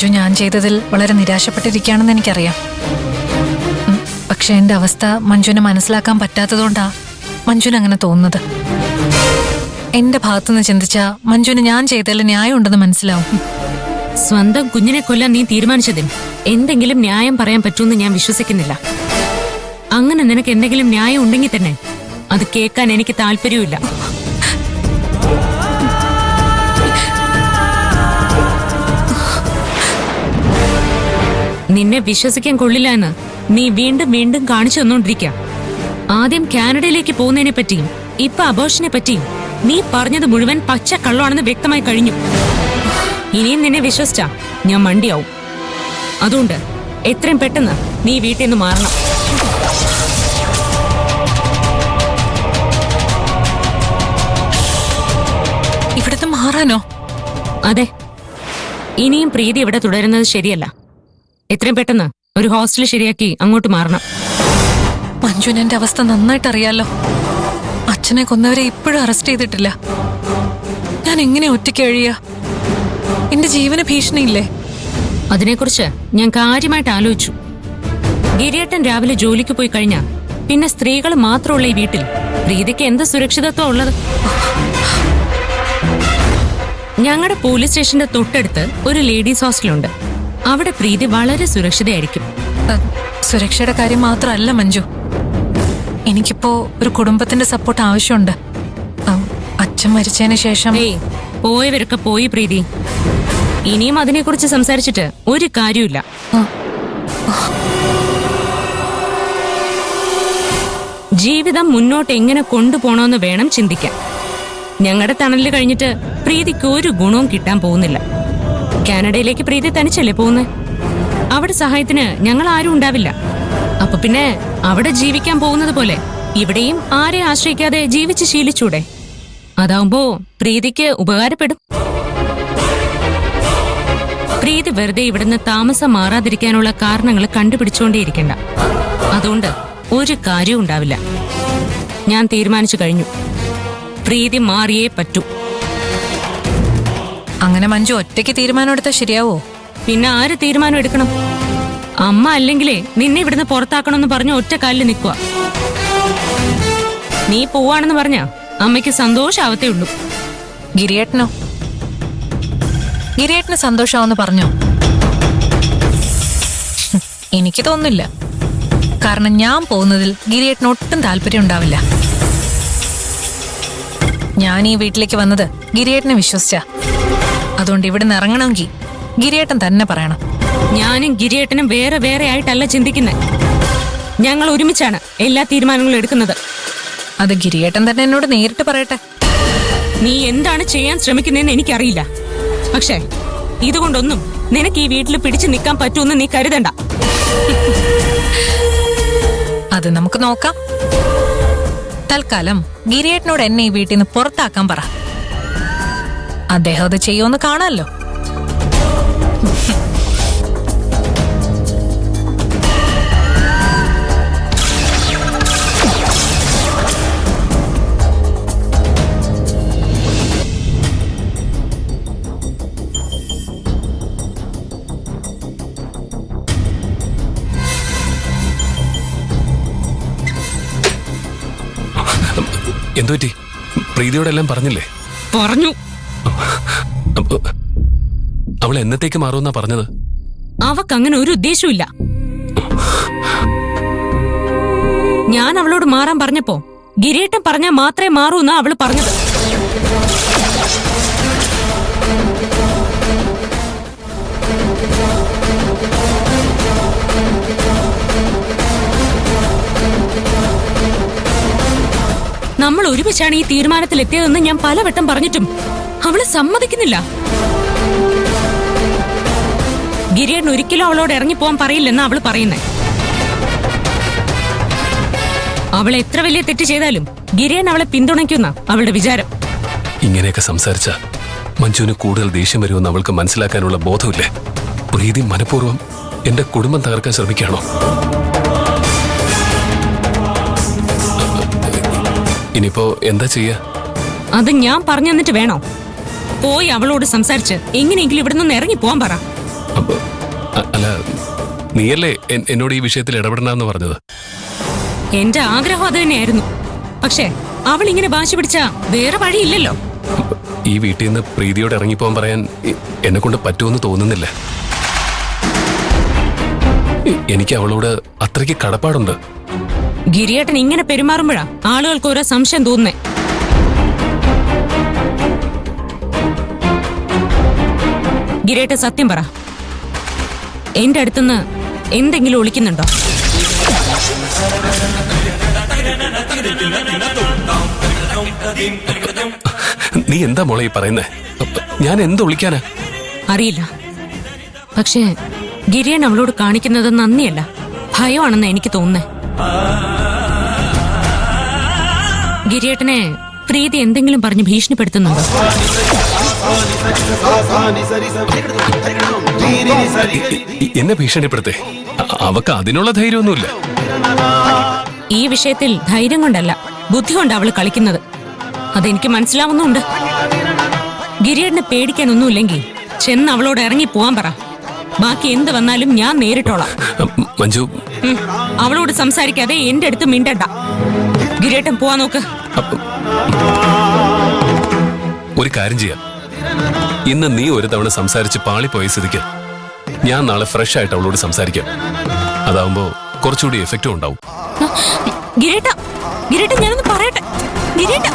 മഞ്ജു ഞാൻ ചെയ്തതിൽ വളരെ നിരാശപ്പെട്ടിരിക്കുകയാണെന്ന് എനിക്കറിയാം. പക്ഷെ എന്റെ അവസ്ഥ മഞ്ജുവിനെ മനസ്സിലാക്കാൻ പറ്റാത്തതുകൊണ്ടാ മഞ്ജുവിന് അങ്ങനെ തോന്നുന്നത്. എന്റെ ഭാഗത്തുനിന്ന് ചിന്തിച്ചാ മഞ്ജുവിന് ഞാൻ ചെയ്തതിൽ ന്യായം ഉണ്ടെന്ന് മനസ്സിലാവും. സ്വന്തം കുഞ്ഞിനെ കൊല്ലാൻ നീ തീരുമാനിച്ചതിൽ എന്തെങ്കിലും ന്യായം പറയാൻ പറ്റൂന്ന് ഞാൻ വിശ്വസിക്കുന്നില്ല. അങ്ങനെ നിനക്ക് എന്തെങ്കിലും ന്യായം ഉണ്ടെങ്കിൽ തന്നെ അത് കേൾക്കാൻ എനിക്ക് താല്പര്യമില്ല. നിന്നെ വിശ്വസിക്കാൻ കൊള്ളില്ല എന്ന് നീ വീണ്ടും വീണ്ടും കാണിച്ചു തന്നോണ്ടിരിക്കാം. ആദ്യം കാനഡയിലേക്ക് പോകുന്നതിനെ പറ്റിയും ഇപ്പൊ അബോർഷനെ പറ്റിയും നീ പറഞ്ഞത് മുഴുവൻ പച്ച കള്ളമാണെന്ന് വ്യക്തമായി കഴിഞ്ഞു. ഇനിയും നിന്നെ വിശ്വസിച്ചാ ഞാൻ മണ്ടിയാവും. അതുകൊണ്ട് എത്രയും പെട്ടെന്ന് നീ വീട്ടിൽ നിന്ന് മാറണം. ഇവിടുത്തെ മാറാനോ? അതെ, ഇനിയും പ്രീതി ഇവിടെ തുടരുന്നത് ശരിയല്ല. എത്രയും പെട്ടെന്ന് ഒരു ഹോസ്റ്റൽ ശരിയാക്കി അങ്ങോട്ട് മാറണം. മഞ്ജുവിന് എന്റെ അവസ്ഥ നന്നായിട്ട് അറിയാലോ. അച്ഛനെ കൊന്നവരെ ഇപ്പോഴും അറസ്റ്റ് ചെയ്തിട്ടില്ല. ഞാൻ എങ്ങനെ ഒറ്റയ്ക്ക് കഴിയാ? എന്റെ ജീവന് ഭീഷണിയില്ലേ? അതിനെക്കുറിച്ച് ഞാൻ കാര്യമായിട്ട് ആലോചിച്ചു. ഗിരിയേട്ടൻ രാവിലെ ജോലിക്ക് പോയി കഴിഞ്ഞാ പിന്നെ സ്ത്രീകൾ മാത്രമുള്ള ഈ വീട്ടിൽ പ്രീതിക്ക് എന്ത് സുരക്ഷിതത്വം ഉള്ളത്? ഞങ്ങളുടെ പോലീസ് സ്റ്റേഷന്റെ തൊട്ടടുത്ത് ഒരു ലേഡീസ് ഹോസ്റ്റലുണ്ട്. അവിടെ പ്രീതി വളരെ സുരക്ഷിതയായിരിക്കും. സുരക്ഷയുടെ കാര്യം മാത്രമല്ല മഞ്ജു, എനിക്കിപ്പോ ഒരു കുടുംബത്തിന്റെ സപ്പോർട്ട് ആവശ്യമുണ്ട്. അച്ഛൻ മരിച്ചതിന് ശേഷം പോയവരൊക്കെ പോയി പ്രീതി. ഇനിയും അതിനെക്കുറിച്ച് സംസാരിച്ചിട്ട് ഒരു കാര്യമില്ല. ജീവിതം മുന്നോട്ട് എങ്ങനെ കൊണ്ടുപോകണമെന്ന് വേണം ചിന്തിക്കാൻ. ഞങ്ങളുടെ തണലിൽ കഴിഞ്ഞിട്ട് പ്രീതിക്ക് ഒരു ഗുണവും കിട്ടാൻ പോകുന്നില്ല. കാനഡയിലേക്ക് പ്രീതി തനിച്ചല്ലേ പോകുന്നത്? അവിടെ സഹായത്തിന് ഞങ്ങൾ ആരും ഉണ്ടാവില്ല. അപ്പൊ പിന്നെ അവിടെ ജീവിക്കാൻ പോകുന്നത് പോലെ ഇവിടെയും ആരെ ആശ്രയിക്കാതെ ജീവിച്ച് ശീലിച്ചൂടെ? അതാവുമ്പോ പ്രീതിക്ക് ഉപകാരപ്പെടും. പ്രീതി വെറുതെ ഇവിടുന്ന് താമസം മാറാതിരിക്കാനുള്ള കാരണങ്ങൾ കണ്ടുപിടിച്ചുകൊണ്ടേയിരിക്കണ്ട. അതുകൊണ്ട് ഒരു കാര്യവും ഉണ്ടാവില്ല. ഞാൻ തീരുമാനിച്ചു കഴിഞ്ഞു. പ്രീതി മാറിയേ പറ്റൂ. അങ്ങനെ മഞ്ജു ഒറ്റയ്ക്ക് തീരുമാനം എടുത്താൽ ശരിയാവോ? പിന്നെ ആര് തീരുമാനം എടുക്കണം? അമ്മ അല്ലെങ്കിലേ നിന്നെ ഇവിടുന്ന് പുറത്താക്കണമെന്ന് പറഞ്ഞ ഒറ്റ കാലിൽ നിൽക്കുക. നീ പോവാണെന്ന് പറഞ്ഞ അമ്മയ്ക്ക് സന്തോഷാവത്തേ ഉള്ളൂ. ഗിരിയേട്ടനോ? ഗിരിയേട്ടന് സന്തോഷാവെന്ന് പറഞ്ഞോ? എനിക്ക് തോന്നുന്നില്ല. കാരണം ഞാൻ പോകുന്നതിൽ ഗിരിയേട്ടന് ഒട്ടും താല്പര്യം ഉണ്ടാവില്ല. ഞാൻ ഈ വീട്ടിലേക്ക് വന്നത് ഗിരിയേട്ടനെ വിശ്വസിച്ചാ. അതുകൊണ്ട് ഇവിടുന്ന് ഇറങ്ങണമെങ്കിൽ ഗിരിയേട്ടൻ തന്നെ പറയണം. ഞാനും ഗിരിയേട്ടനും വേറെ വേറെ ആയിട്ടല്ല ചിന്തിക്കുന്നത്. ഞങ്ങൾ ഒരുമിച്ചാണ് എല്ലാ തീരുമാനങ്ങളും എടുക്കുന്നത്. അത് ഗിരിയേട്ടൻ തന്നെ എന്നോട് നേരിട്ട് പറയട്ടെ. നീ എന്താണ് ചെയ്യാൻ ശ്രമിക്കുന്നതെന്ന് എനിക്കറിയില്ല. പക്ഷേ ഇതുകൊണ്ടൊന്നും നിനക്ക് ഈ വീട്ടിൽ പിടിച്ചു നിൽക്കാൻ പറ്റുമെന്ന് നീ കരുതണ്ട. അത് നമുക്ക് നോക്കാം. തൽക്കാലം ഗിരിയേട്ടനോട് എന്നെ ഈ വീട്ടിൽ നിന്ന് പുറത്താക്കാൻ പറ. അദ്ദേഹം അത് ചെയ്യുമെന്ന് കാണാമല്ലോ. എന്തുപറ്റി? പ്രീതിയോടെല്ലാം പറഞ്ഞില്ലേ? പറഞ്ഞു. അവൾ എന്നത്തേക്ക് മാറുമെന്നാ പറഞ്ഞത്? അവക്ക് അങ്ങനെ ഒരു ഉദ്ദേശമില്ല. ഞാൻ അവളോട് മാറാൻ പറഞ്ഞപ്പോ ഗിരിയേട്ടൻ പറഞ്ഞാൽ മാത്രമേ മാറൂന്നാ അവള് പറഞ്ഞത്. നമ്മൾ ഒരുമിച്ചാണ് ഈ തീരുമാനത്തിൽ എത്തിയതെന്ന് ഞാൻ പലവട്ടം പറഞ്ഞിട്ടും അവള് സമ്മതിക്കുന്നില്ല. ഗിരിയേട്ടൻ ഒരിക്കലും അവളോട് ഇറങ്ങിപ്പോവാൻ പറയില്ലെന്നാ അവള് പറയുന്നേ. അവൾ എത്ര വലിയ തെറ്റ് ചെയ്താലും ഗിരിയേട്ടൻ അവളെ പിന്തുണയ്ക്കുന്ന അവളുടെ വിചാരം. ഇങ്ങനെയൊക്കെ സംസാരിച്ച മഞ്ജുവിന് കൂടുതൽ ദേഷ്യം വരുമെന്ന് അവൾക്ക് മനസ്സിലാക്കാനുള്ള ബോധമില്ലേ? പ്രീതി മനഃപൂർവ്വം എന്റെ കുടുംബം തകർക്കാൻ ശ്രമിക്കുകയാണോ? ഇനിയിപ്പോ എന്താ ചെയ്യാ? അത് ഞാൻ പറഞ്ഞു തന്നിട്ട് വേണോ? പോയി അവളോട് സംസാരിച്ച് എങ്ങനെയെങ്കിലും ഇവിടെ നിന്ന് ഇറങ്ങി പോവാൻ പറ. അപ്പൊ അല്ല, നീയല്ലേ എന്നോട് ഈ വിഷയത്തിൽ ഇടപെടണമെന്ന് പറഞ്ഞത്? എന്റെ ആഗ്രഹം അത് തന്നെയായിരുന്നു. പക്ഷേ അവൾ ഇങ്ങനെ വാശി പിടിച്ചാ വേറെ വഴിയില്ലല്ലോ. ഈ വീട്ടിൽ നിന്ന് പ്രീതിയോട് ഇറങ്ങിപ്പോകാൻ പറയാൻ എന്നെ കൊണ്ട് പറ്റുമെന്ന് തോന്നുന്നില്ല. എനിക്ക് അവളോട് അത്രയ്ക്ക് കടപ്പാടുണ്ട്. ഗിരിയേട്ടൻ ഇങ്ങനെ പെരുമാറുമ്പോഴാ ആളുകൾക്ക് ഓരോ സംശയം തോന്നുന്നേ. ഗിരിയേട്ടൻ സത്യം പറ, എന്റെ അടുത്തുനിന്ന് എന്തെങ്കിലും ഒളിക്കുന്നുണ്ടോ? നീ എന്താ മോളെ ഈ പറയുന്നേ? ഞാൻ എന്ത് ഒളിക്കാനാ? അറിയില്ല. പക്ഷേ ഗിരിയൻ അവളോട് കാണിക്കുന്നത് നന്ദിയല്ല, ഭയമാണെന്ന് എനിക്ക് തോന്നുന്നേ. ഗിരിയേട്ടനെ പ്രീതി എന്തെങ്കിലും പറഞ്ഞ് ഭീഷണിപ്പെടുത്തുന്നുണ്ടോ? എന്നെ ഭീഷണിപ്പെടുത്തേ? അവക്ക് അതിനുള്ള ധൈര്യമൊന്നുമില്ല. ഈ വിഷയത്തിൽ ധൈര്യം കൊണ്ടല്ല, ബുദ്ധി കൊണ്ട് അവള് കളിക്കുന്നത്. അതെനിക്ക് മനസ്സിലാവുന്നുണ്ട്. ഗിരിയേട്ടനെ പേടിക്കാനൊന്നുമില്ലെങ്കിൽ ചെന്ന് അവളോട് ഇറങ്ങി പോവാൻ പറ. ബാക്കി എന്ത് വന്നാലും ഞാൻ നേരിട്ടോളാം. മഞ്ജു, അവളോട് സംസാരിക്കാതെ എന്റെ അടുത്ത് മിണ്ടണ്ട. ഗിരിയേട്ടൻ പോവാൻ നോക്ക്. ഒരു കാര്യം ചെയ്യാം. ഇന്ന് നീ ഒരു തവണ സംസാരിച്ച് പാളിപ്പോയ സ്ഥിതിക്ക് ഞാൻ നാളെ ഫ്രഷ് ആയിട്ട് അവളോട് സംസാരിക്കാം. അതാവുമ്പോ കുറച്ചുകൂടി എഫക്റ്റും ഉണ്ടാവും. ഗിരിയേട്ട, ഗിരിയേട്ട, ഞാനൊന്ന് പറയട്ടെ. ഗിരിയേട്ട.